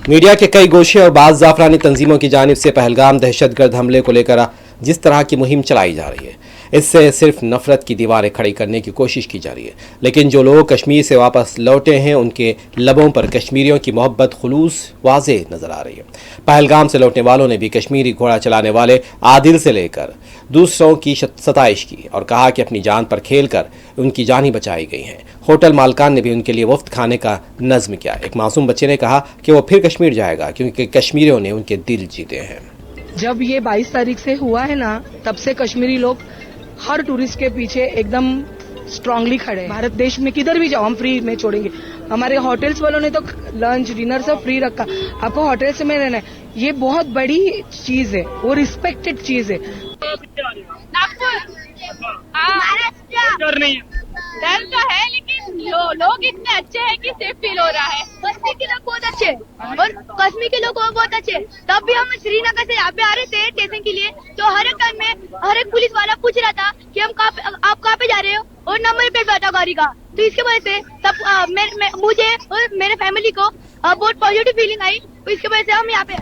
Media के कई गोशे और बाज़ जाफरानी तंजीमों की जानिब से पहलगाम दहशतगर्द हमले को लेकर जिस तरह की मुहिम चलाई जा रही है, इससे सिर्फ नफरत की दीवारें खड़ी करने की कोशिश की जा रही है। लेकिन जो लोग कश्मीर से वापस लौटे हैं, उनके लबों पर कश्मीरियों की मोहब्बत खुलूस वाज़े नजर आ रही है। पहलगाम से लौटने वालों ने भी कश्मीरी घोड़ा चलाने वाले आदिल से लेकर दूसरों की सताइश की और कहा कि अपनी जान पर खेल कर उनकी जान ही बचाई गई हैं। होटल मालकान ने भी उनके लिए मुफ्त खाने का नज्म किया। एक मासूम बच्चे ने कहा कि वो फिर कश्मीर जाएगा क्योंकि कश्मीरियों ने उनके दिल जीते हैं। जब ये 22 तारीख से हुआ है ना, तब से कश्मीरी लोग हर टूरिस्ट के पीछे एकदम स्ट्रांगली खड़े हैं। भारत देश में किधर भी जाओ हम फ्री में छोड़ेंगे। हमारे होटल्स वालों ने तो लंच डिनर सब फ्री रखा, आपको होटल्स में रहना है। ये बहुत बड़ी चीज है, वो रिस्पेक्टेड चीज है। डर तो है, लेकिन लोग इतने अच्छे हैं कि सेफ फील हो रहा है। कश्मीर के लोग बहुत अच्छे और कश्मीर के लोग बहुत अच्छे। तब भी हम श्रीनगर से यहाँ पे आ रहे थे स्टेशन के लिए, तो हर एक टाइम में हर एक पुलिस वाला पूछ रहा था कि आप कहाँ पे जा रहे हो और नंबर प्लेट बताओ गाड़ी का। तो इसके वजह से सब मुझे और मेरे फैमिली को बहुत पॉजिटिव फीलिंग आई, तो इसके वजह से हम यहाँ पे